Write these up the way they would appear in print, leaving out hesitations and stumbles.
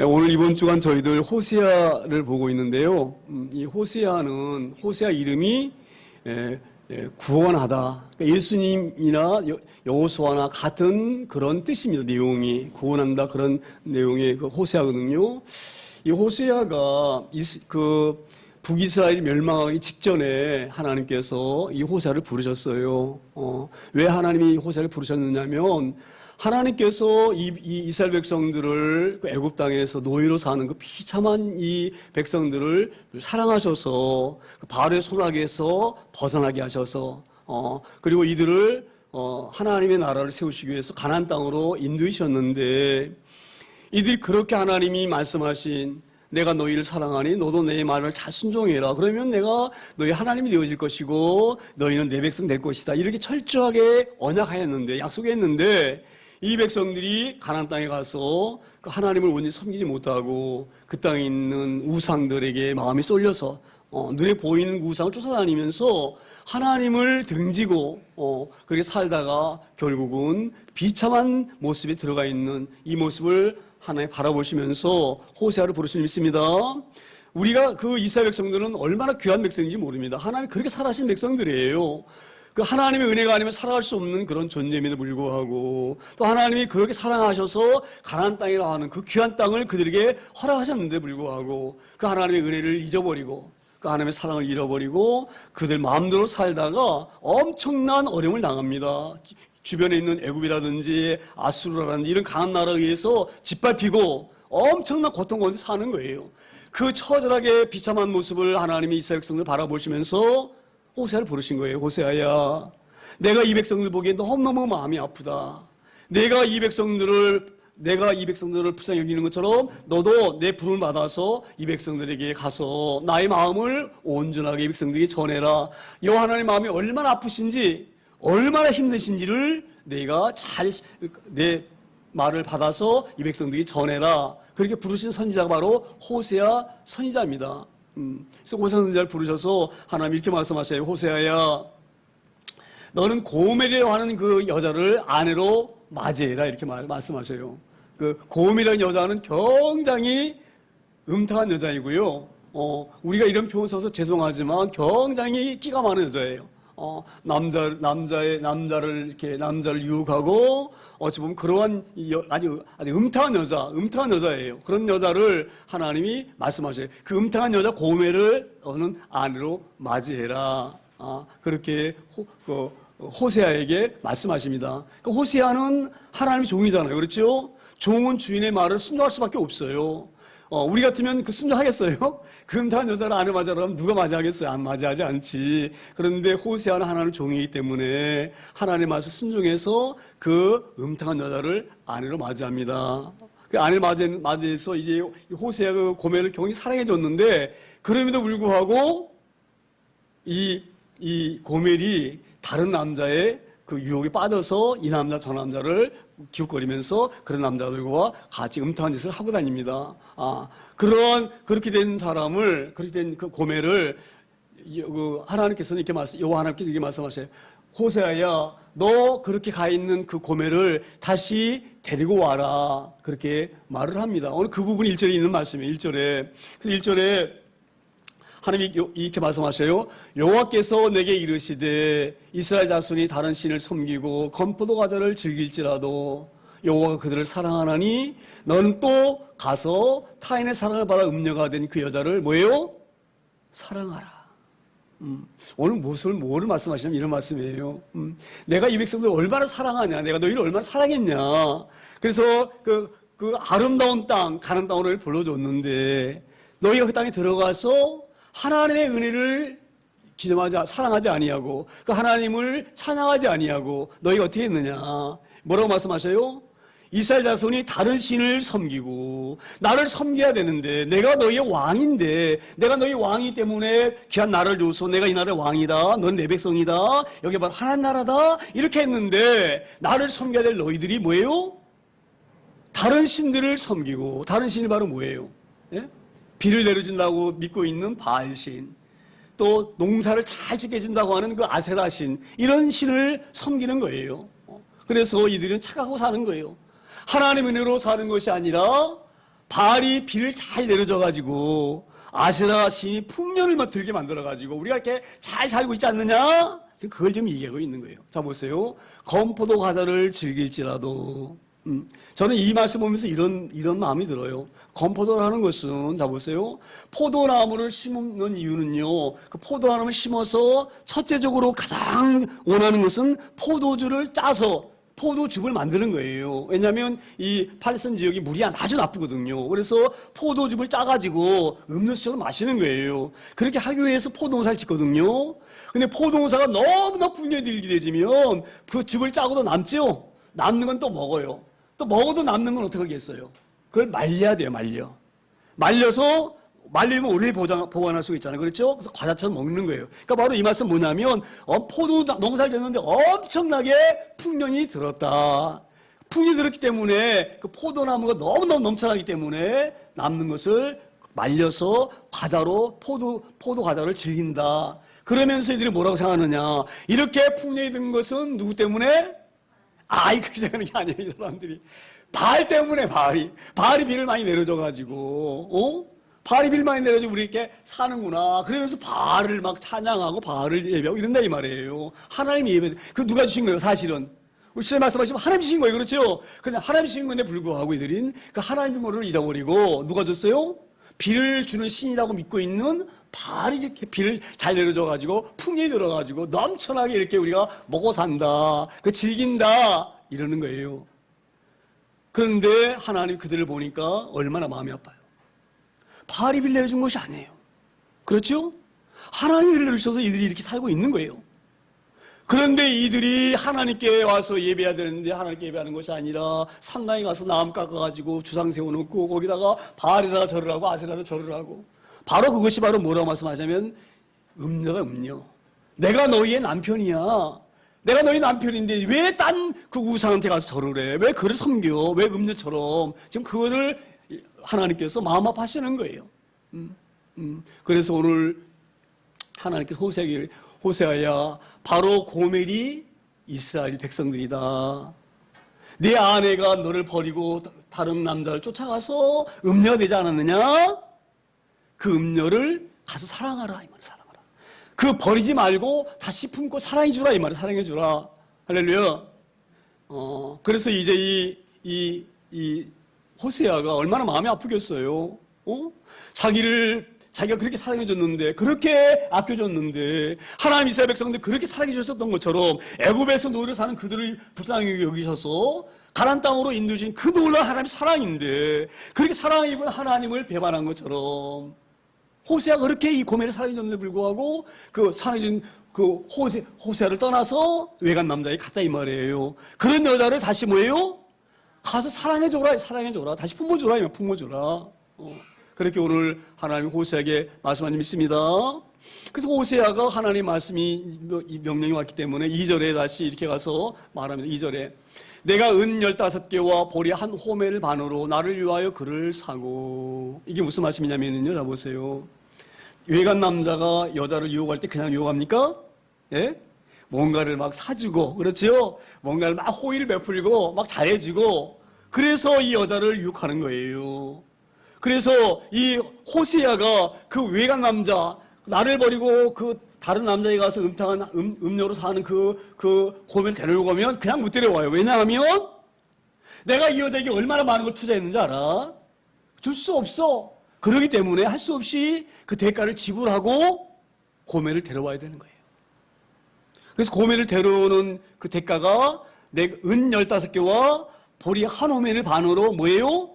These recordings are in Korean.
오늘 이번 주간 저희들 호세아를 보고 있는데요. 이 호세아 이름이 구원하다. 그러니까 예수님이나 여호수아나 같은 그런 뜻입니다. 내용이 구원한다 그런 내용의 그 호세아거든요. 이 호세아가 그 북이스라엘이 멸망하기 직전에 하나님께서 이 호세아를 부르셨어요. 왜 하나님이 호세아를 부르셨느냐면 하나님께서 이 이스라엘 백성들을 애굽 땅에서 노예로 사는 그 비참한 이 백성들을 사랑하셔서 바로의 손아귀에서 벗어나게 하셔서 그리고 이들을 하나님의 나라를 세우시기 위해서 가나안 땅으로 인도하셨는데 이들이 그렇게 하나님이 말씀하신 내가 너희를 사랑하니 너도 내 말을 잘 순종해라. 그러면 내가 너희 하나님이 되어질 것이고 너희는 내 백성 될 것이다. 이렇게 철저하게 언약하였는데 약속했는데 이 백성들이 가나안 땅에 가서 그 하나님을 온전히 섬기지 못하고 그 땅에 있는 우상들에게 마음이 쏠려서 눈에 보이는 우상을 쫓아다니면서 하나님을 등지고 그렇게 살다가 결국은 비참한 모습에 들어가 있는 이 모습을 하나님 바라보시면서 호세아를 부르시는 믿습니다. 우리가 그 이스라엘 백성들은 얼마나 귀한 백성인지 모릅니다. 하나님이 그렇게 살아신 백성들이에요. 그 하나님의 은혜가 아니면 살아갈 수 없는 그런 존재임에도 불구하고 또 하나님이 그렇게 사랑하셔서 가나안 땅이라 하는 그 귀한 땅을 그들에게 허락하셨는데 불구하고 그 하나님의 은혜를 잊어버리고 그 하나님의 사랑을 잃어버리고 그들 마음대로 살다가 엄청난 어려움을 당합니다. 주변에 있는 애굽이라든지 아수르라든지 이런 강한 나라에 의해서 짓밟히고 엄청난 고통 가운데 사는 거예요. 그 처절하게 비참한 모습을 하나님이 이스라엘 백성들 바라보시면서 호세아를 부르신 거예요. 호세아야, 내가 이 백성들 보기에 너무너무 마음이 아프다. 내가 이 백성들을 불쌍히 여기는 것처럼 너도 내 부름을 받아서 이 백성들에게 가서 나의 마음을 온전하게 이 백성들에게 전해라. 여호와 하나님의 마음이 얼마나 아프신지 얼마나 힘드신지를 내가 내 말을 받아서 이 백성들에게 전해라. 그렇게 부르신 선지자가 바로 호세아 선지자입니다. 그래서 호세아 선지자를 부르셔서 하나님 이렇게 말씀하셔요. 호세아야, 너는 고멜이라고 하는 그 여자를 아내로 맞이해라. 이렇게 말씀하셔요. 그 고멜이라는 여자는 굉장히 음탕한 여자이고요. 우리가 이런 표현 써서 죄송하지만 굉장히 끼가 많은 여자예요. 남자를 유혹하고 어찌 보면 그러한 아주 음탕한 여자예요. 그런 여자를 하나님이 말씀하셔요. 그 음탕한 여자 고멜을 너는 아내로 맞이해라. 그렇게 호세아에게 말씀하십니다. 그러니까 호세아는 하나님의 종이잖아요. 그렇죠? 종은 주인의 말을 순종할 수밖에 없어요. 우리 같으면 그 순종하겠어요? 그 음탕한 여자를 아내 맞이하라면 누가 맞이하겠어요? 안 맞이하지 않지. 그런데 호세아는 하나님의 종이기 때문에 하나님의 말씀 순종해서 그 음탕한 여자를 아내로 맞이합니다. 그 아내를 맞이해서 이제 호세아가 그 고멜을 굉장히 사랑해줬는데 그럼에도 불구하고 이 고멜이 다른 남자의 그 유혹에 빠져서 이 남자 저 남자를 기웃거리면서 그런 남자들과 같이 음탕한 짓을 하고 다닙니다. 그렇게 된 그 고멜을 하나님께서는 여호와 하나님께서 이렇게 말씀하셔요. 호세아야, 너 그렇게 가 있는 그 고멜을 다시 데리고 와라. 그렇게 말을 합니다. 오늘 그 부분이 1절에 있는 말씀이에요. 1절에. 그래서 1절에 하나님이 이렇게 말씀하셔요. 여호와께서 내게 이르시되 이스라엘 자손이 다른 신을 섬기고 건포도 과자를 즐길지라도 여호와가 그들을 사랑하나니 너는 또 가서 타인의 사랑을 받아 음녀가 된 그 여자를 뭐예요? 사랑하라. 오늘 뭐를 말씀하시냐면 이런 말씀이에요. 내가 이 백성들을 얼마나 사랑하냐, 내가 너희를 얼마나 사랑했냐. 그래서 그 아름다운 땅, 가나안 땅으로 불러줬는데 너희가 그 땅에 들어가서 하나님의 은혜를 사랑하지 아니하고 그 하나님을 찬양하지 아니하고 너희가 어떻게 했느냐. 뭐라고 말씀하셔요? 이스라엘 자손이 다른 신을 섬기고 나를 섬겨야 되는데 내가 너희의 왕인데 내가 너희 왕이기 때문에 귀한 나라를 줘서 내가 이 나라의 왕이다. 넌 내 백성이다. 여기 바로 하나님 나라다. 이렇게 했는데 나를 섬겨야 될 너희들이 뭐예요? 다른 신들을 섬기고 다른 신이 바로 뭐예요? 예? 비를 내려준다고 믿고 있는 바알신, 또 농사를 잘 짓게 해준다고 하는 그 아세라신, 이런 신을 섬기는 거예요. 그래서 이들은 착각하고 사는 거예요. 하나님의 은혜로 사는 것이 아니라 바알이 비를 잘 내려줘가지고 아세라 신이 풍년을 들게 만들어가지고 우리가 이렇게 잘 살고 있지 않느냐? 그걸 좀 얘기하고 있는 거예요. 자, 보세요. 검포도 과자를 즐길지라도. 저는 이 말씀 보면서 이런 마음이 들어요. 검포도라는 것은, 자, 보세요. 포도나무를 심는 이유는요, 그 포도나무를 심어서 첫째적으로 가장 원하는 것은 포도주를 짜서 포도죽을 만드는 거예요. 왜냐하면 이 팔레스타인 지역이 물이 아주 나쁘거든요. 그래서 포도죽을 짜가지고 음료수처럼 마시는 거예요. 그렇게 하기 위해서 포도농사를 짓거든요. 근데 포도농사가 너무나 풍년이 들게 되지면 그 즙을 짜고도 남죠. 남는 건 또 먹어요. 또 먹어도 남는 건 어떻게 하겠어요? 그걸 말려야 돼요. 말려서 말리면 오래 보관할 수 있잖아요. 그렇죠? 그래서 과자처럼 먹는 거예요. 그러니까 바로 이 말씀 뭐냐면, 포도 농사를 졌는데 엄청나게 풍년이 들었다. 풍년이 들었기 때문에 그 포도나무가 너무너무 넘쳐나기 때문에 남는 것을 말려서 과자로 포도 과자를 즐긴다. 그러면서 이들이 뭐라고 생각하느냐. 이렇게 풍년이 든 것은 누구 때문에? 그렇게 생각하는 게 아니에요, 이 사람들이. 바알 때문에, 바알이 비를 많이 내려줘가지고, 바알이 비를 많이 내려줘서 우리 이렇게 사는구나. 그러면서 바알을 막 찬양하고 바알을 예배하고 이런다 이 말이에요. 하나님이 예배, 그 누가 주신 거예요, 사실은? 우리 주님 말씀하시면 하나님 주신 거예요, 그렇죠? 근데 하나님 주신 건데 불구하고 이들은 그 하나님 준 거를 잊어버리고 누가 줬어요? 비를 주는 신이라고 믿고 있는 바알이 이렇게 비를 잘 내려줘가지고 풍년이 들어가지고 넘쳐나게 이렇게 우리가 먹어 산다, 그 즐긴다 이러는 거예요. 그런데 하나님 그들을 보니까 얼마나 마음이 아파요. 바알이 비를 내려준 것이 아니에요. 그렇죠? 하나님이 비를 내려주셔서 이들이 이렇게 살고 있는 거예요. 그런데 이들이 하나님께 와서 예배해야 되는데 하나님께 예배하는 것이 아니라 산당에 가서 나무 깎아가지고 주상 세워놓고 거기다가 바알에다가 절을 하고 아세라에다 절을 하고, 바로 그것이 바로 뭐라고 말씀하자면 음녀다, 음녀. 내가 너희의 남편이야. 내가 너희 남편인데 왜 딴 그 우상한테 가서 절을 해? 왜 그를 섬겨? 왜 음녀처럼? 지금 그거를 하나님께서 마음 아파하시는 거예요. 그래서 오늘 하나님께서 호세아야, 바로 고멜이 이스라엘 백성들이다. 네 아내가 너를 버리고 다른 남자를 쫓아가서 음녀가 되지 않았느냐? 그 음녀를 가서 사랑하라, 이 말이야. 사랑하라. 그 버리지 말고 다시 품고 사랑해주라, 이 말이야. 사랑해주라. 할렐루야. 그래서 이제 이 호세아가 얼마나 마음이 아프겠어요. 자기가 그렇게 사랑해줬는데, 그렇게 아껴줬는데, 하나님 이스라엘 백성들 그렇게 사랑해주셨던 것처럼 애굽에서 노예로 사는 그들을 불쌍하게 여기셔서 가나안 땅으로 인도주신 그 놀라운 하나님의 사랑인데, 그렇게 사랑을 입은 하나님을 배반한 것처럼 호세아가 그렇게 이 고멜을 사랑해줬는데 불구하고 그 사랑해준 그 호세아를 떠나서 외간 남자에 갔다 이 말이에요. 그런 여자를 다시 뭐예요? 가서 사랑해줘라. 다시 품어줘라. 품어줘라. 그렇게 오늘 하나님 호세아에게 말씀하니 믿습니다. 그래서 호세아가 하나님 말씀이 명령이 왔기 때문에 2절에 다시 이렇게 가서 말합니다. 2절에 내가 은 15개와 보리 한 호멜 반으로 나를 위하여 그를 사고. 이게 무슨 말씀이냐면요. 자 보세요. 외간 남자가 여자를 유혹할 때 그냥 유혹합니까? 예? 뭔가를 막 사주고, 그렇죠? 뭔가를 막 호의를 베풀고 막 잘해주고, 그래서 이 여자를 유혹하는 거예요. 그래서 이 호세아가 그 외간 남자, 나를 버리고 그 다른 남자에 가서 음녀로 사는 그 고멜을 데려오고 가면 그냥 못 데려와요. 왜냐하면 내가 이 여자에게 얼마나 많은 걸 투자했는지 알아? 줄 수 없어. 그러기 때문에 할 수 없이 그 대가를 지불하고 고멜을 데려와야 되는 거예요. 그래서 고멜을 데려오는 그 대가가 은 15개와 보리 한 호멜을 반으로 뭐예요?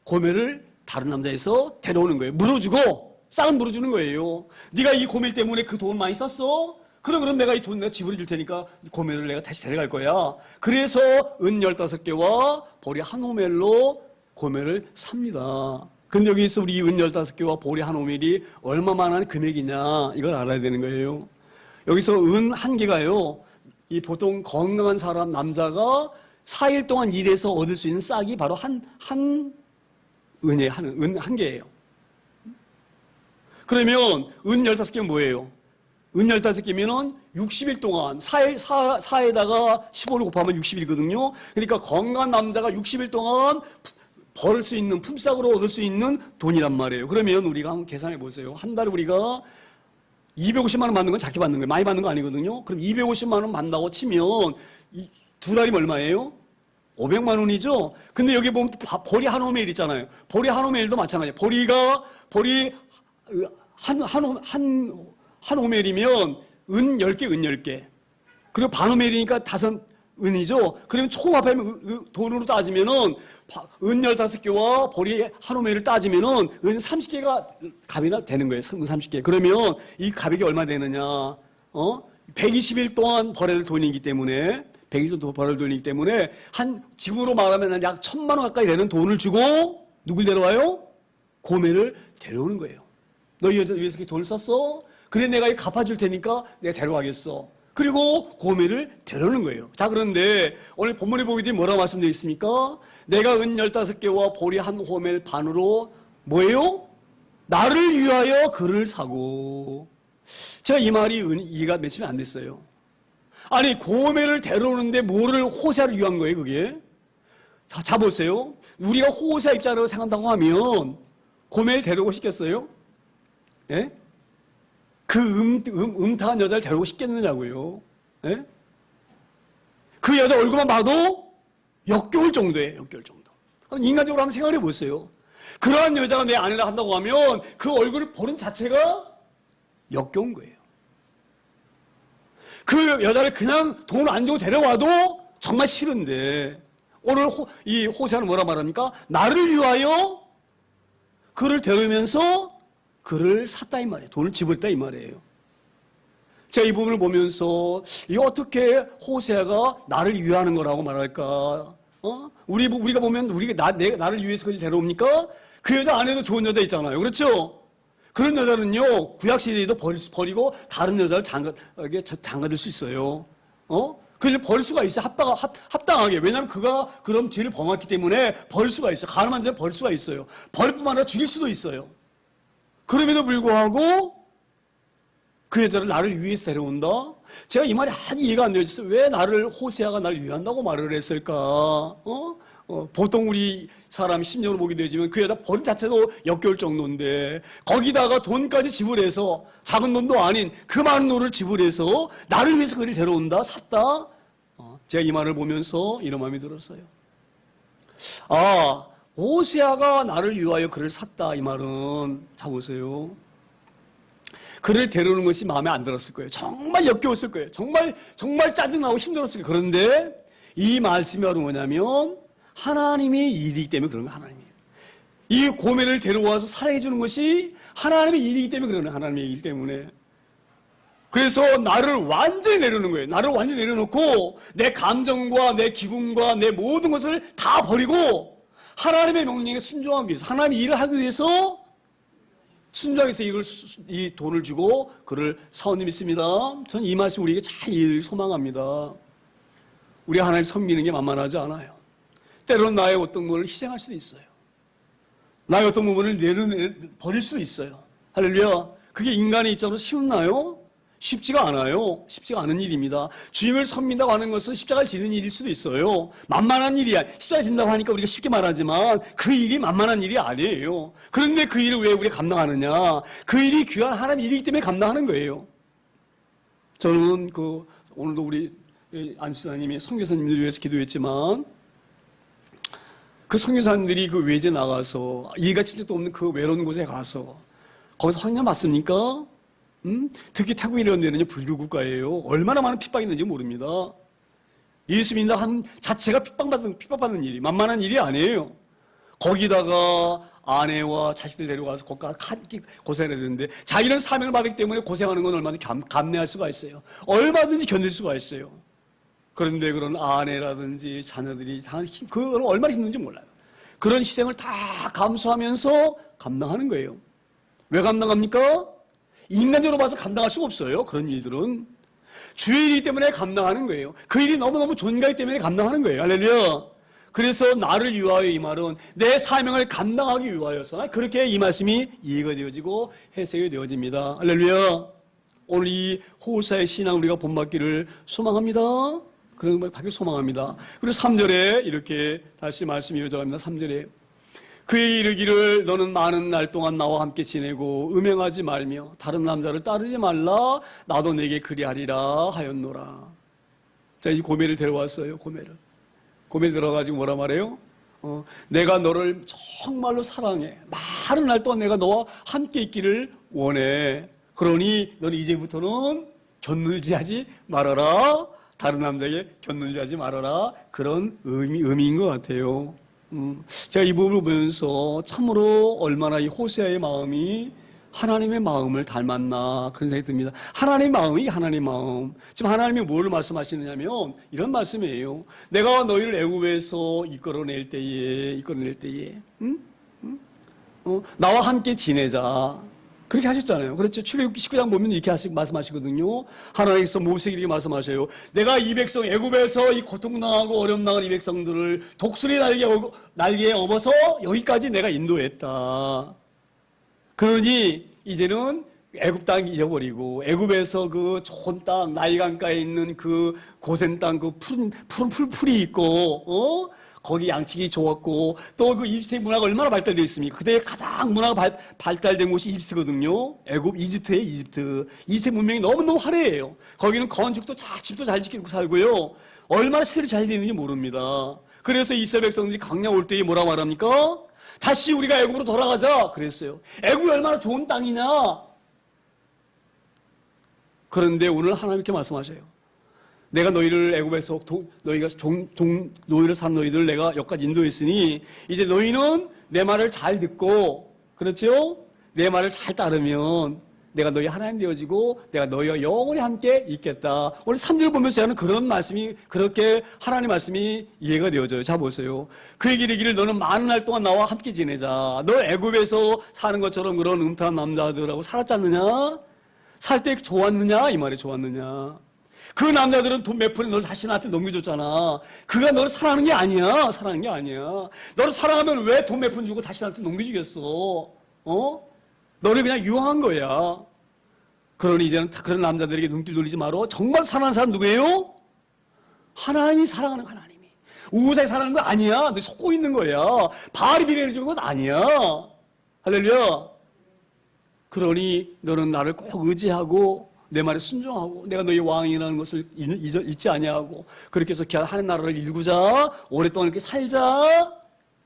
고멜을 다른 남자에서 데려오는 거예요. 물어주고 싹은 물어주는 거예요. 네가 이 고멜 때문에 그 돈 많이 썼어? 그럼 내가 이 돈 내가 지불해 줄 테니까 고멜을 내가 다시 데려갈 거야. 그래서 은 15개와 보리 한 호멜로 고멜을 삽니다. 근데 여기서 우리 은 15개와 보리 한 호멜이 얼마만한 금액이냐 이걸 알아야 되는 거예요. 여기서 은 한 개가요, 이 보통 건강한 사람 남자가 4일 동안 일해서 얻을 수 있는 싹이 바로 은 한 개예요. 그러면 은 15개는 뭐예요? 은 15개면은 60일 동안 4에다가 15를 곱하면 60일이거든요. 그러니까 건강한 남자가 60일 동안 벌 수 있는, 품삯으로 얻을 수 있는 돈이란 말이에요. 그러면 우리가 한번 계산해 보세요. 한 달에 우리가 250만 원 받는 건 작게 받는 거예요. 많이 받는 거 아니거든요. 그럼 250만 원 받는다고 치면 두 달이면 얼마예요? 500만 원이죠. 근데 여기 보면 보리 한 호멜 있잖아요. 보리 한 호멜도 마찬가지예요. 보리 한 호멜이면 은 10개, 은 10개. 그리고 반 호멜이니까 5은이죠. 그러면 총 합하면 돈으로 따지면은 은 15개와 보리 한 호멜을 따지면은 은 30개가 값이나 되는 거예요. 은 30개. 그러면 이 가격이 얼마 되느냐? 120일 동안 벌어야 돈이기 때문에 120일 동안 벌어야 돈이기 때문에 지금으로 말하면 약 1,000만 원 가까이 되는 돈을 주고 누굴 데려와요? 고멜을 데려오는 거예요. 너 이 여자 위해서 돈을 썼어? 그래 내가 이거 갚아줄 테니까 내가 데려가겠어. 그리고 고멜을 데려오는 거예요. 자, 그런데 오늘 본문에 보게 되면 뭐라고 말씀되어 있습니까? 내가 은 15개와 보리 한 호멜 반으로 뭐예요? 나를 위하여 그를 사고. 제가 이 말이 이해가 며칠 안 됐어요. 아니, 고멜을 데려오는데 뭐를 호세아를 위한 거예요, 그게? 자, 보세요. 우리가 호세아 입장으로 생각한다고 하면 고멜 데려오고 싶겠어요? 예? 그 음탕한 여자를 데려오고 싶겠느냐고요. 예? 그 여자 얼굴만 봐도 역겨울 정도예요. 역겨울 정도. 인간적으로 한번 생각해 보세요. 그러한 여자가 내 아내라 한다고 하면 그 얼굴을 보는 자체가 역겨운 거예요. 그 여자를 그냥 돈 안 주고 데려와도 정말 싫은데 오늘 이 호세아는 뭐라 말합니까? 나를 위하여 그를 데려오면서 그를 샀다 이 말이에요. 돈을 지불했다 이 말이에요. 제가 이 부분을 보면서 이 어떻게 호세아가 나를 위하는 거라고 말할까? 우리가 보면 나를 위해서 그를 데려옵니까? 그 여자 안에도 좋은 여자 있잖아요. 그렇죠? 그런 여자는요 구약 시대에도 버리고 다른 여자를 장가들 수 있어요. 그를 버릴 수가 있어. 합당하게. 왜냐하면 그가 그런 죄를 범했기 때문에 버릴 수가 있어. 가늠한 자를 버릴 수가 있어요. 버릴 뿐만 아니라 죽일 수도 있어요. 그럼에도 불구하고 그 여자를 나를 위해서 데려온다? 제가 이 말이 아주 이해가 안 돼요. 왜 호세아가 나를 위한다고 말을 했을까? 보통 우리 사람이 심령으로 보게 되지만 그 여자 버린 자체도 역겨울 정도인데 거기다가 돈까지 지불해서 작은 돈도 아닌 그 많은 돈을 지불해서 나를 위해서 그를 데려온다? 샀다? 제가 이 말을 보면서 이런 마음이 들었어요. 호세아가 나를 위하여 그를 샀다 이 말은 자 보세요. 그를 데려오는 것이 마음에 안 들었을 거예요. 정말 역겨웠을 거예요. 정말 짜증나고 힘들었을 거예요. 그런데 이 말씀이 바로 뭐냐면 하나님의 일이기 때문에 그런 거예요. 하나님이에요. 이 고멜을 데려와서 사랑해 주는 것이 하나님의 일이기 때문에 그런 거예요. 하나님의 일 때문에. 그래서 나를 완전히 내려놓는 거예요. 나를 완전히 내려놓고 내 감정과 내 기분과 내 모든 것을 다 버리고 하나님의 명령에 순종하기 위해서 하나님의 일을 하기 위해서 순종해서 이 돈을 주고 그를 사온 믿습니다. 저는 이 말씀 우리에게 잘 이해를 소망합니다. 우리 하나님 섬기는 게 만만하지 않아요. 때로는 나의 어떤 것을 희생할 수도 있어요. 나의 어떤 부분을 버릴 수도 있어요. 할렐루야. 그게 인간의 입장으로 쉬웠나요? 쉽지가 않아요. 쉽지가 않은 일입니다. 주님을 섬긴다고 하는 것은 십자가를 지는 일일 수도 있어요. 만만한 일이야. 십자가 진다고 하니까 우리가 쉽게 말하지만 그 일이 만만한 일이 아니에요. 그런데 그 일을 왜 우리가 감당하느냐? 그 일이 귀한 하나님의 일이기 때문에 감당하는 거예요. 저는 오늘도 우리 안수사님이 선교사님들 위해서 기도했지만 그 선교사님들이 그 외제 나가서 이해가 진짜도 없는 그 외로운 곳에 가서 거기서 황량 맞습니까? 특히 태국 이런 데는요 불교 국가예요. 얼마나 많은 핍박이 있는지 모릅니다. 예수 믿는 한 자체가 핍박받는 일이 만만한 일이 아니에요. 거기다가 아내와 자식들 데려가서 거기가 고생해야 되는데 자기는 사명을 받기 때문에 고생하는 건 얼마든지 감내할 수가 있어요. 얼마든지 견딜 수가 있어요. 그런데 그런 아내라든지 자녀들이 그걸 얼마나 힘든지 몰라요. 그런 희생을 다 감수하면서 감당하는 거예요. 왜 감당합니까? 인간적으로 봐서 감당할 수가 없어요. 그런 일들은. 주의 일이기 때문에 감당하는 거예요. 그 일이 너무너무 존귀하기 때문에 감당하는 거예요. 할렐루야. 그래서 나를 위하여 이 말은 내 사명을 감당하기 위하여서 그렇게 이 말씀이 이해가 되어지고 해석이 되어집니다. 할렐루야. 오늘 이 호세아의 신앙 우리가 본받기를 소망합니다. 그런 걸 받기 소망합니다. 그리고 3절에 이렇게 다시 말씀이 이어져갑니다. 3절에 그에게 이르기를 너는 많은 날 동안 나와 함께 지내고 음행하지 말며 다른 남자를 따르지 말라. 나도 내게 그리하리라 하였노라. 자, 이 고멜을 데려왔어요. 고멜 들어가지고 뭐라 말해요? 내가 너를 정말로 사랑해. 많은 날 동안 내가 너와 함께 있기를 원해. 그러니 너는 이제부터는 견눌지하지 말아라. 다른 남자에게 견눌지하지 말아라. 그런 의미인 것 같아요. 제가 이 부분을 보면서 참으로 얼마나 이 호세아의 마음이 하나님의 마음을 닮았나 그런 생각이 듭니다. 하나님의 마음이 하나님의 마음. 지금 하나님이 뭘 말씀하시느냐면 이런 말씀이에요. 내가 너희를 애굽에서 이끌어낼 때에 나와 함께 지내자. 그렇게 하셨잖아요. 그렇죠. 출애굽기 19장 보면 이렇게 말씀하시거든요. 하나님께서 모세에게 이렇게 말씀하셔요. 내가 이 백성 애굽에서 이 고통당하고 어려움 당한 이 백성들을 독수리 날개에 업어서 여기까지 내가 인도했다. 그러니 이제는 애굽 땅 잊어버리고 애굽에서 그 좋은 땅 나일강가에 있는 그 고센 땅 그 푸른 풀이 있고 거기 양식이 좋았고 또 그 이집트의 문화가 얼마나 발달되어 있습니까? 그때 가장 문화가 발달된 곳이 이집트거든요. 애굽 이집트예요. 이집트 문명이 너무너무 화려해요. 거기는 건축도 집도 잘 지키고 살고요. 얼마나 시설이 잘 되어 있는지 모릅니다. 그래서 이스라엘 백성들이 강야 올 때에 뭐라 말합니까? 다시 우리가 애굽으로 돌아가자 그랬어요. 애굽이 얼마나 좋은 땅이냐. 그런데 오늘 하나님께 말씀하셔요. 내가 너희를 애굽에서 너희가 노예를 산 너희들 내가 여기까지 인도했으니 이제 너희는 내 말을 잘 듣고 그렇죠? 내 말을 잘 따르면 내가 너희 하나님 되어지고 내가 너희와 영원히 함께 있겠다. 오늘 3절 보면서 저는 그런 말씀이 그렇게 하나님 말씀이 이해가 되어져요. 자 보세요. 그에게 이르기를 너는 많은 날 동안 나와 함께 지내자. 너 애굽에서 사는 것처럼 그런 음탕한 남자들하고 살았지 않느냐? 살 때 좋았느냐? 이 말이 좋았느냐? 그 남자들은 돈 몇 푼에 너를 다시 나한테 넘겨줬잖아. 그가 너를 사랑하는 게 아니야. 너를 사랑하면 왜 돈 몇 푼 주고 다시 나한테 넘겨주겠어? 너를 그냥 유혹한 거야. 그러니 이제는 그런 남자들에게 눈길 돌리지 말어. 정말 사랑하는 사람 누구예요? 하나님이 사랑하는 하나님이. 우상이 사랑하는 거 아니야. 너 속고 있는 거야. 바알이 비례를 주는 건 아니야. 할렐루야. 그러니 너는 나를 꼭 의지하고 내 말에 순종하고 내가 너희 왕이라는 것을 잊지 아니하고 그렇게 해서 하나님 나라를 일구자. 오랫동안 이렇게 살자.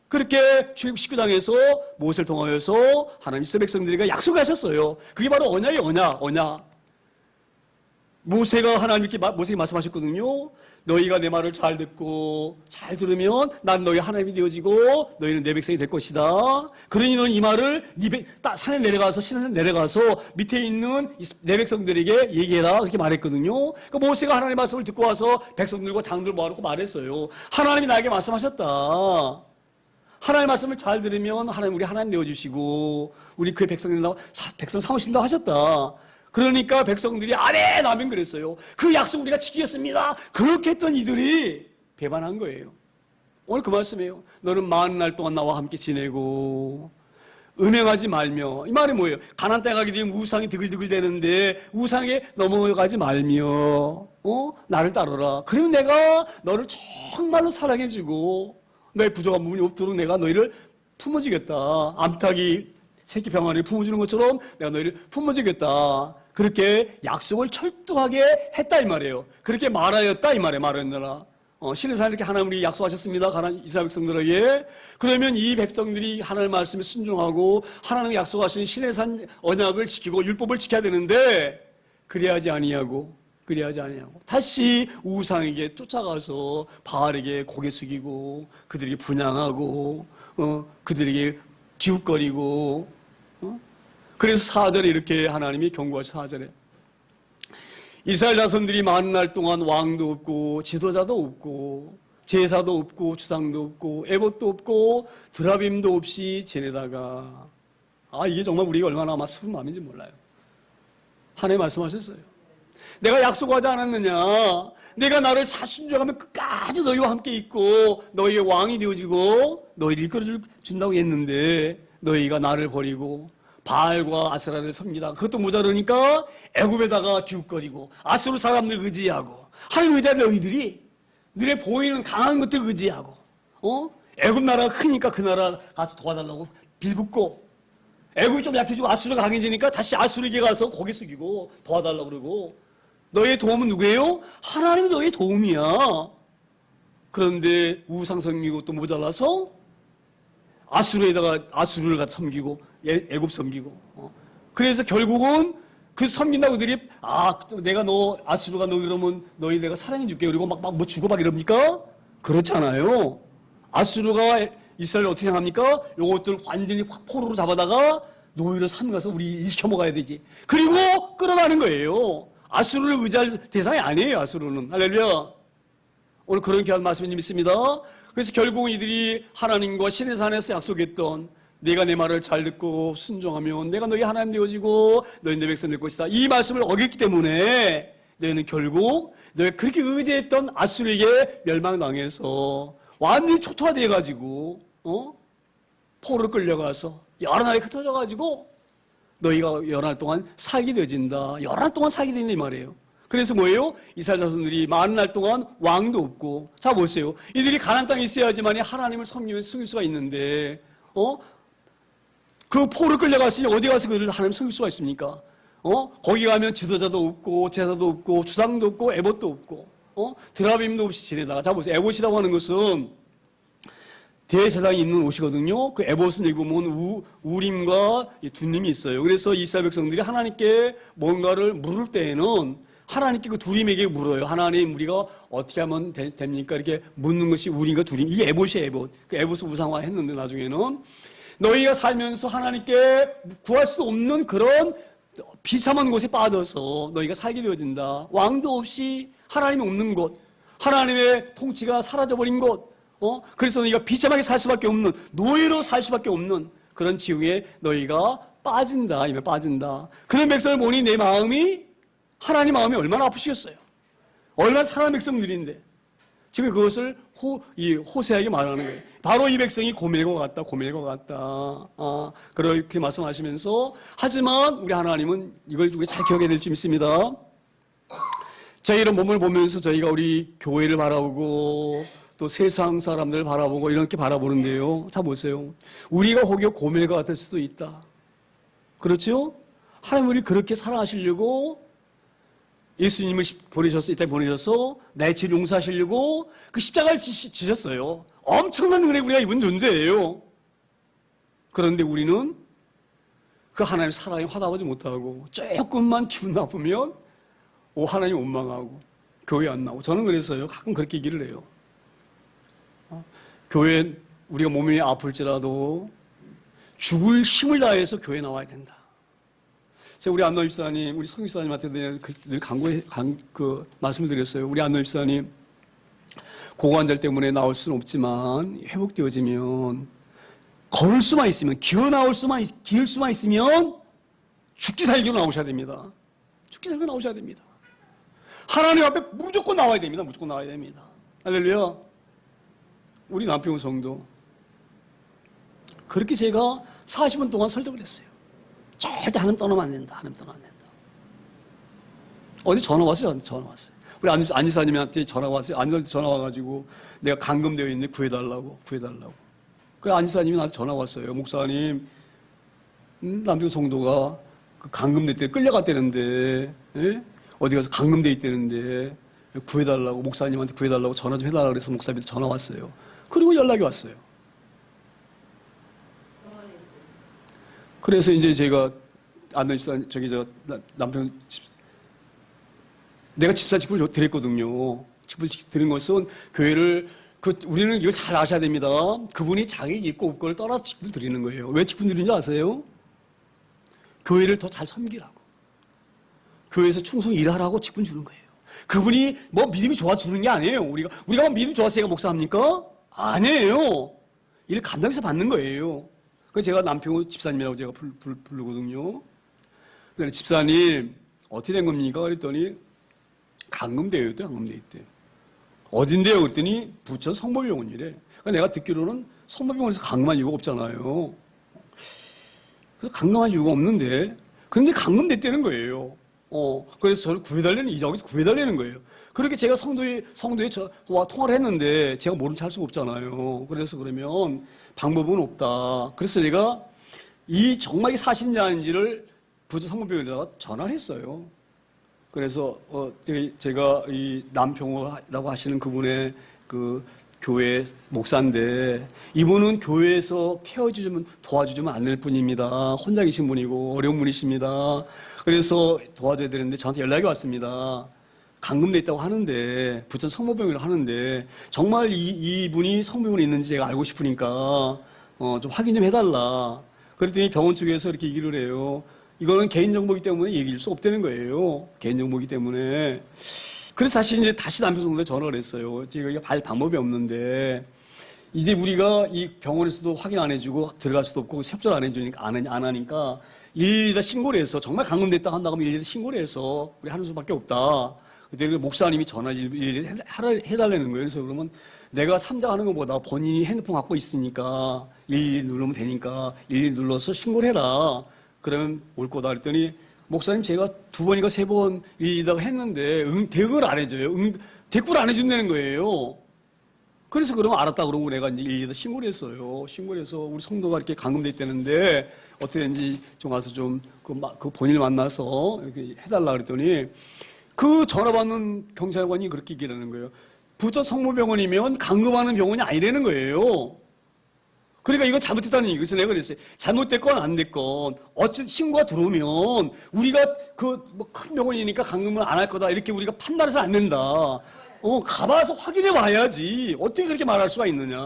그렇게 출애굽 19장에서 모세를 통하여서 하나님 이스라엘 백성들에게 약속을 하셨어요. 그게 바로 언약이에요. 언약. 모세가 하나님께 모세에게 말씀하셨거든요. 너희가 내 말을 잘 듣고 잘 들으면 난 너희 하나님이 되어지고 너희는 내 백성이 될 것이다. 그러니 너는 이 말을 산에 내려가서 시내에 내려가서 밑에 있는 내 백성들에게 얘기해라. 그렇게 말했거든요. 그러니까 모세가 하나님의 말씀을 듣고 와서 백성들과 장들 모아놓고 말했어요. 하나님이 나에게 말씀하셨다. 하나님의 말씀을 잘 들으면 우리 하나님 되어주시고 우리 그의 백성 삼으신다고 하셨다. 그러니까 백성들이 아멘 아멘 그랬어요. 그 약속 우리가 지키겠습니다. 그렇게 했던 이들이 배반한 거예요. 오늘 그 말씀이에요. 너는 많은 날 동안 나와 함께 지내고 음행하지 말며. 이 말이 뭐예요? 가나안 땅에 가게 되면 우상이 드글드글 되는데 우상에 넘어가지 말며 나를 따르라. 그러면 내가 너를 정말로 사랑해주고 너의 부족한 부분이 없도록 내가 너희를 품어주겠다. 암탉이 새끼 병아리를 품어주는 것처럼 내가 너희를 품어주겠다. 그렇게 약속을 철두하게 했다 이 말이에요. 그렇게 말하였다 이 말이에요. 말하였느라. 시내산 이렇게 하나님이 약속하셨습니다. 이스라엘 백성들에게. 그러면 이 백성들이 하나님의 말씀에 순종하고 하나님이 약속하신 시내산 언약을 지키고 율법을 지켜야 되는데 그리하지 아니하고 다시 우상에게 쫓아가서 바알에게 고개 숙이고 그들에게 분향하고 그들에게 기웃거리고 그래서 4절에 이렇게 하나님이 경고하셔. 4절에 이스라엘 자손들이 많은 날 동안 왕도 없고 지도자도 없고 제사도 없고 주상도 없고 에봇도 없고 드라빔도 없이 지내다가 이게 정말 우리가 얼마나 아마 슬픈 마음인지 몰라요. 하나님 말씀하셨어요. 내가 약속하지 않았느냐. 내가 나를 잘 순종하면 끝까지 너희와 함께 있고 너희의 왕이 되어지고 너희를 이끌어준다고 했는데 너희가 나를 버리고 바알과 아세라를 섬기다. 그것도 모자르니까 애굽에다가 기웃거리고 아수르 사람들 의지하고 하나님 의지하는 너희들이 눈에 보이는 강한 것들 의지하고 애굽 나라가 크니까 그 나라 가서 도와달라고 빌붙고, 애굽이 좀 약해지고 아수르가 강해지니까 다시 아수르에게 가서 고개 숙이고 도와달라고 그러고, 너의 도움은 누구예요? 하나님이 너의 도움이야. 그런데 우상 섬기고 또 모자라서 아수르에다가 아수르를 갖다 섬기고 애굽 섬기고, 그래서 결국은 그 섬긴다고 그들이 내가 너 아수르가 너 그러면 너희 내가 사랑해 줄게 그리고 막 뭐 주고 막 이럽니까? 그렇잖아요. 아수르가 이스라엘을 어떻게 생각합니까? 요것들 완전히 확 포로로 잡아다가 노예로 삼가서 우리 일시켜 먹어야 되지. 그리고 끌어가는 거예요. 아수르를 의지할 대상이 아니에요. 아수르는. 할렐루야. 오늘 그런 귀한 말씀이 있습니다. 그래서 결국 이들이 하나님과 시내산에서 약속했던 내가 내 말을 잘 듣고 순종하면 내가 너희 하나님 되어지고 너희 내 백성 될 것이다. 이 말씀을 어겼기 때문에 너희는 결국 너희가 그렇게 의지했던 아수르에게 멸망당해서 완전히 초토화되어가지고 포로로 끌려가서 여러 나라에 흩어져가지고 너희가 여러 날 동안 살게 되어진다. 여러 날 동안 살게 된다 이 말이에요. 그래서 뭐예요? 이스라엘 자손들이 많은 날 동안 왕도 없고, 자 보세요. 이들이 가나안 땅에 있어야지만이 하나님을 섬기면 섬길 수가 있는데, 그 포로 끌려갔으니 어디 가서 그들을 하나님 섬길 수가 있습니까? 거기 가면 지도자도 없고 제사도 없고 주상도 없고 에봇도 없고 드라빔도 없이 지내다가, 자 보세요. 에봇이라고 하는 것은 대제사장이 입는 옷이거든요. 그 에봇은 여기 보면 우림과 두림이 있어요. 그래서 이스라엘 백성들이 하나님께 뭔가를 물을 때에는 하나님께 그 두림에게 물어요. 하나님, 우리가 어떻게 하면 됩니까? 이렇게 묻는 것이 우림과 두림. 이 에봇이에요, 에봇. 그 에봇을 우상화 했는데 나중에는 너희가 살면서 하나님께 구할 수 없는 그런 비참한 곳에 빠져서 너희가 살게 되어진다. 왕도 없이 하나님이 없는 곳, 하나님의 통치가 사라져버린 곳, 그래서 너희가 비참하게 살 수밖에 없는, 노예로 살 수밖에 없는 그런 지옥에 너희가 빠진다. 이면 빠진다. 그런 백성을 보니 내 마음이, 하나님 마음이 얼마나 아프시겠어요. 얼마나 사랑하는 백성들인데 지금 그것을 호세아에게 말하는 거예요. 바로 이 백성이 고멜과 같다, 고멜과 같다. 그렇게 말씀하시면서, 하지만 우리 하나님은 이걸 잘 기억해야 될 줄 믿습니다. 저희 이런 몸을 보면서 저희가 우리 교회를 바라보고 또 세상 사람들을 바라보고 이렇게 바라보는데요. 자 보세요. 우리가 혹여 고멜과 같을 수도 있다. 그렇죠? 하나님 우리 그렇게 사랑하시려고 예수님을 보내셔서, 이 땅에 보내셔서 나의 죄를 용서하시려고 그 십자가를 지셨어요. 엄청난 은혜 우리가 입은 존재예요. 그런데 우리는 그 하나님의 사랑에 화답하지 못하고 조금만 기분 나쁘면 하나님 원망하고 교회 안 나오고. 저는 그래서요 가끔 그렇게 얘기를 해요. 교회 우리가 몸이 아플지라도 죽을 힘을 다해서 교회 나와야 된다. 제가 우리 안노 집사님, 우리 성 집사님한테 늘 말씀을 드렸어요. 우리 안노 집사님 고관절 때문에 나올 수는 없지만 회복되어지면 걸을 수만 있으면, 기을 수만 있으면 죽기 살기로 나오셔야 됩니다. 죽기 살기로 나오셔야 됩니다. 하나님 앞에 무조건 나와야 됩니다. 무조건 나와야 됩니다. 할렐루야. 우리 남평 성도 그렇게 제가 40분 동안 설득을 했어요. 절대 하나님 떠나면 안 된다. 하나님 떠나면 안 된다. 어디 전화 왔어요? 저한테 전화 왔어요. 우리 안 지사님한테 전화 왔어요. 안 지사님한테 전화 와가지고 내가 감금되어 있는데 구해달라고. 그 안 지사님이 나한테 전화 왔어요. 목사님, 남편 성도가 그 감금됐대, 끌려갔다는데, 예? 어디 가서 감금돼 있다는데 구해달라고, 목사님한테 구해달라고 전화 좀 해달라고 그래서 목사님한테 전화 왔어요. 그리고 연락이 왔어요. 그래서 이제 제가 안노 집사, 남편 내가 집사직을 드렸거든요. 집을 드린 것은 교회를, 우리는 이걸 잘 아셔야 됩니다. 그분이 자기 있고 없고를 떠나서 직분 드리는 거예요. 왜 직분 드리는지 아세요? 교회를 더 잘 섬기라고. 교회에서 충성히 일하라고 직분 주는 거예요. 그분이 뭐 믿음이 좋아주는 게 아니에요. 우리가 뭐 믿음 좋아서 제가 목사합니까? 아니에요. 일을 감당해서 받는 거예요. 그래서 제가 남평우 집사님이라고 제가 부르거든요. 그래서 집사님, 어떻게 된 겁니까? 그랬더니, 감금되어 있대요. 감금되어 있대요. 어딘데요? 그랬더니, 부천 성모병원이래. 그러니까 내가 듣기로는 성모병원에서 감금한 이유가 없잖아요. 그래서 감금한 이유가 없는데, 그런데 감금됐다는 거예요. 그래서 저를 구해달라는, 이장에서 구해달라는 거예요. 그렇게 제가 성도에 저와 통화를 했는데 제가 모른 체 할 수가 없잖아요. 그래서 그러면 방법은 없다. 그래서 내가 정말 이 사실인지 아닌지를 부저 성모병원에다가 전화를 했어요. 그래서 제가 이 남평호라고 하시는 그분의 그 교회 목사인데, 이분은 교회에서 케어주면 도와주면 안 될 뿐입니다. 혼자 계신 분이고 어려운 분이십니다. 그래서 도와줘야 되는데 저한테 연락이 왔습니다. 감금돼 있다고 하는데, 부천 성모병원을 하는데 정말 이분이 성모병원에 있는지 제가 알고 싶으니까 좀 확인 좀 해달라. 그랬더니 병원 측에서 이렇게 얘기를 해요. 이거는 개인정보이기 때문에 얘기할 수 없다는 거예요. 개인정보이기 때문에. 그래서 사실 이제 다시 남편 성도에 전화를 했어요. 제가 이게 발 방법이 없는데, 이제 우리가 이 병원에서도 확인 안 해주고 들어갈 수도 없고 협조를 안 해주니까, 안 하니까 일일이 신고를 해서, 정말 감금됐다 한다고 하면 일일이 신고를 해서 우리 하는 수밖에 없다. 그때 목사님이 전화를 일일이 해달라는 거예요. 그래서 그러면 내가 삼자하는 것보다 본인이 핸드폰 갖고 있으니까 일일이 누르면 되니까 일일이 눌러서 신고를 해라. 그러면 올 거다. 그랬더니 목사님, 제가 2번인가 3번 일일이다가 했는데 대응을 안 해줘요. 대꾸를 안 해준다는 거예요. 그래서 그러면 알았다 그러고 내가 이제 일일이다 신고를 했어요. 신고를 해서 우리 성도가 이렇게 감금돼 있다는데 어떻게 된지 좀 와서 좀 그 본인을 만나서 이렇게 해달라 그랬더니, 그 전화 받는 경찰관이 그렇게 얘기를 하는 거예요. 부천 성모병원이면 감금하는 병원이 아니라는 거예요. 그러니까 이건 잘못됐다는 얘기예요. 그래서 내가 그랬어요. 잘못됐건 안 됐건 어쨌든 신고가 들어오면 우리가 큰 병원이니까 감금을 안 할 거다 이렇게 우리가 판단해서 안 된다. 가봐서 확인해 봐야지. 어떻게 그렇게 말할 수가 있느냐.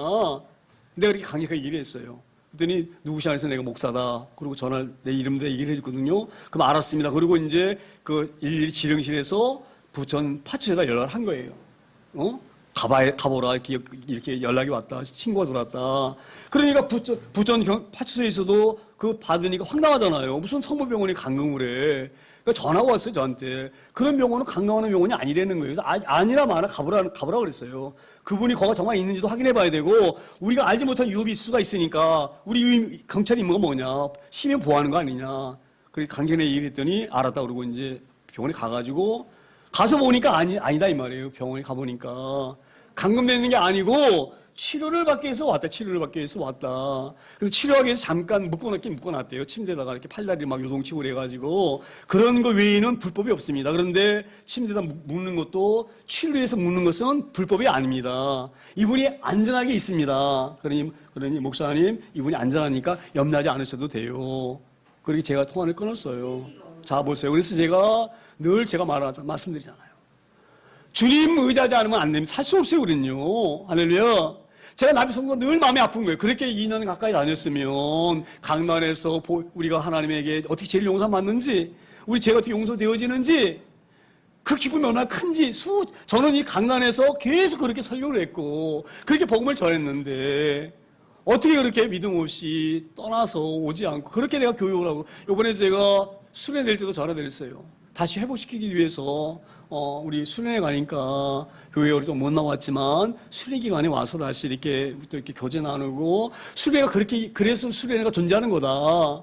내가 그렇게 강력하게 얘기를 했어요. 그랬더니 누구시 안에서 내가 목사다. 그리고 내 이름도 얘기를 해줬거든요. 그럼 알았습니다. 그리고 이제 일일이 지령실에서 부천 파출소에다 연락을 한 거예요. 가보라. 이렇게 연락이 왔다. 친구가 들어왔다. 그러니까 부천 파출소에서도 받으니까 황당하잖아요. 무슨 성모병원이 감금을 해. 그러니까 전화가 왔어요, 저한테. 그런 병원은 감금하는 병원이 아니라는 거예요. 그래서 아니라 마나 가보라 그랬어요. 그분이 거가 정말 있는지도 확인해 봐야 되고, 우리가 알지 못한 유업이 있을 수가 있으니까, 우리 경찰 임무가 뭐냐. 시민 보호하는 거 아니냐. 그렇게 강경하게 얘기를 했더니, 알았다 그러고 이제 병원에 가서 보니까 아니다 이 말이에요. 병원에 가보니까. 감금되는 게 아니고, 치료를 받기 위해서 왔다. 그래서 치료하기 위해서 잠깐 묶어놨대요. 침대에다가 이렇게 팔다리 막 요동치고 그래가지고. 그런 거 외에는 불법이 없습니다. 그런데 침대에다 묶는 것도, 치료를 위해서 묶는 것은 불법이 아닙니다. 이분이 안전하게 있습니다. 그러니 목사님, 이분이 안전하니까 염려하지 않으셔도 돼요. 그렇게 제가 통화를 끊었어요. 자, 보세요. 그래서 제가 늘 말씀드리잖아요. 주님 의지하지 않으면 안 됩니다. 살 수 없어요, 우리는요. 할렐루야. 제가 남편 성도가 늘 마음이 아픈 거예요. 그렇게 2년 가까이 다녔으면 강단에서 우리가 하나님에게 어떻게 제일 용서받는지, 우리 죄가 어떻게 용서되어지는지, 그 기쁨이 얼마나 큰지, 저는 이 강단에서 계속 그렇게 설교를 했고, 그렇게 복음을 전했는데, 어떻게 그렇게 믿음 없이 떠나서 오지 않고, 그렇게 내가 교육을 하고, 요번에 제가 수련회 될 때도 전화드렸어요. 다시 회복시키기 위해서, 우리 수련회 가니까, 교회에 우리도 못 나왔지만, 수련회 기간에 와서 다시 이렇게 교제 나누고, 그래서 수련회가 존재하는 거다.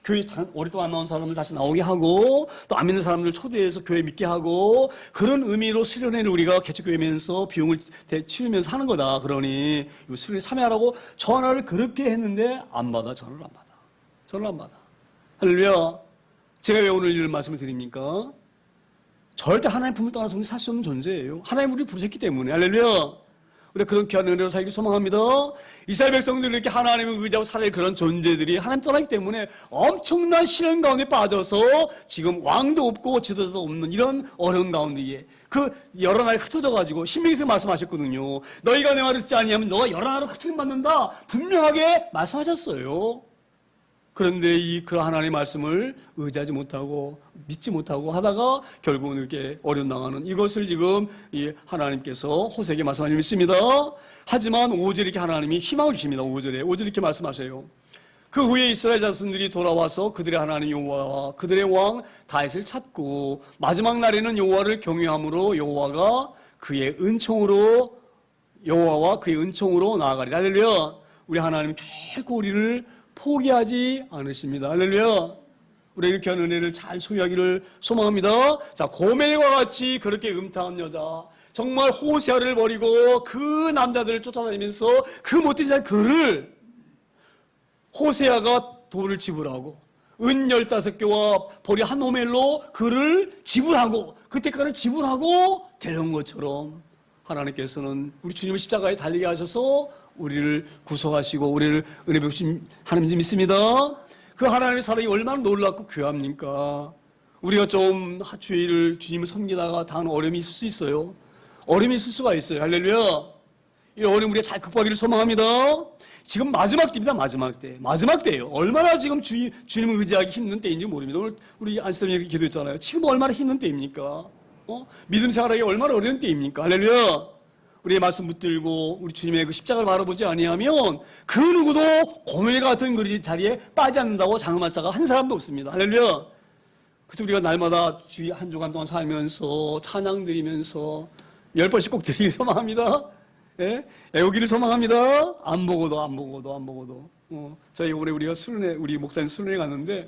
교회 오랫동안 안 나온 사람을 다시 나오게 하고, 또 안 믿는 사람들 초대해서 교회 믿게 하고, 그런 의미로 수련회를 우리가 개척교회면서 비용을 치우면서 하는 거다. 그러니, 수련회 참여하라고 전화를 그렇게 했는데, 전화를 안 받아. 할렐루야. 제가 왜 오늘 이런 말씀을 드립니까? 절대 하나님 품을 떠나서 우리 살 수 없는 존재예요. 하나님 우리 부르셨기 때문에. 할렐루야. 우리가 그런 귀한 은혜로 살기 소망합니다. 이스라엘 백성들이 이렇게 하나님을 의지하고 살아야 그런 존재들이 하나님 떠나기 때문에 엄청난 시련 가운데 빠져서 지금 왕도 없고 지도자도 없는 이런 어려운 가운데에 여러 나라에 흩어져가지고 신명기에서 말씀하셨거든요. 너희가 내 말을 듣지 아니하면 너가 여러 나라로 흩어짐 받는다. 분명하게 말씀하셨어요. 그런데 그 하나님의 말씀을 의지하지 못하고 믿지 못하고 하다가 결국은 이렇게 어려움당하는 이것을 지금 이 하나님께서 호세에게 말씀하시고 있습니다. 하지만 5절에 이렇게 하나님이 희망을 주십니다. 5절에 이렇게 말씀하세요. 그 후에 이스라엘 자손들이 돌아와서 그들의 하나님 여호와와 그들의 왕 다윗을 찾고 마지막 날에는 여호와를 경외함으로 여호와와 그의 은총으로 나아가리라. 할렐루야. 우리 하나님 결코 우리를 포기하지 않으십니다. 할렐루야. 우리 이렇게 하는 은혜를 잘 소유하기를 소망합니다. 자, 고멜과 같이 그렇게 음탕한 여자, 정말 호세아를 버리고 그 남자들을 쫓아다니면서 그 못된 자 그를 호세아가 돈을 지불하고 은 15개와 보리 한 호멜로 그를 지불하고 그 대가를 지불하고 데려온 것처럼 하나님께서는 우리 주님을 십자가에 달리게 하셔서 우리를 구속하시고 우리를 은혜 베푸신 하나님 믿습니다. 그 하나님의 사랑이 얼마나 놀랍고 귀합니까? 우리가 좀 주일을 주님을 섬기다가 당하는 어려움이 있을 수 있어요. 어려움이 있을 수가 있어요. 할렐루야. 이 어려움 우리가 잘 극복하기를 소망합니다. 지금 마지막 때입니다. 마지막 때. 마지막 때예요. 얼마나 지금 주님을 의지하기 힘든 때인지 모릅니다. 오늘 우리 안수사님이 이렇게 기도했잖아요. 지금 얼마나 힘든 때입니까? 믿음 생활하기 얼마나 어려운 때입니까? 할렐루야. 우리의 말씀 붙들고 우리 주님의 그 십자가를 바라보지 아니하면 그 누구도 고멜 같은 그 자리에 빠지지 않는다고 장엄한 한 사람도 없습니다. 할렐루야. 그래서 우리가 날마다 주의 한 주간 동안 살면서 찬양 드리면서 10번씩 꼭 드리길 소망합니다. 예? 애우기를 소망합니다. 안 보고도. 저희 이번에 우리가 수련회, 우리 목사님 수련회 갔는데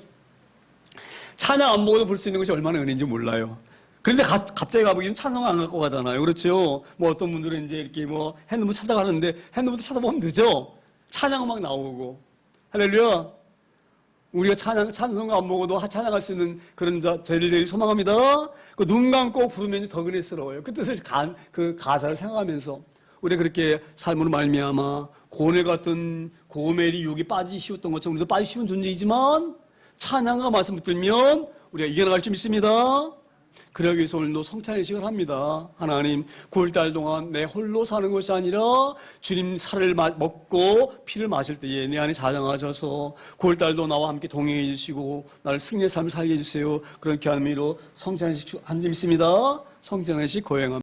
찬양 안 보고도 볼 수 있는 것이 얼마나 은혜인지 몰라요. 그런데 갑자기 가보기는 찬송을 안 갖고 가잖아요. 그렇죠? 뭐 어떤 분들은 이제 이렇게 뭐 핸드폰 찾아가는데 핸드폰 찾아보면 늦어. 찬양 막 나오고. 할렐루야. 우리가 찬송 안 보고도 찬양할 수 있는 그런 저희를 소망합니다. 그 눈 감고 부르면 더 은혜스러워요. 그 뜻을 그 가사를 생각하면서 우리가 그렇게 삶으로 말미암아 고멜 같은 고멜이 유혹에 빠지기 쉬웠던 것처럼 우리도 빠지기 쉬운 존재이지만 찬양과 말씀 붙들면 우리가 이겨나갈 줄 믿습니다. 그러기 위해서 오늘도 성찬의식을 합니다. 하나님 9월달 동안 내 홀로 사는 것이 아니라 주님 살을 먹고 피를 마실 때에 내 안에 자정하셔서 9월달도 나와 함께 동행해 주시고 나를 승리의 삶을 살게 해주세요. 그렇게 하는 의미로 성찬의식 한 줄 믿습니다. 성찬의식 거행합니다.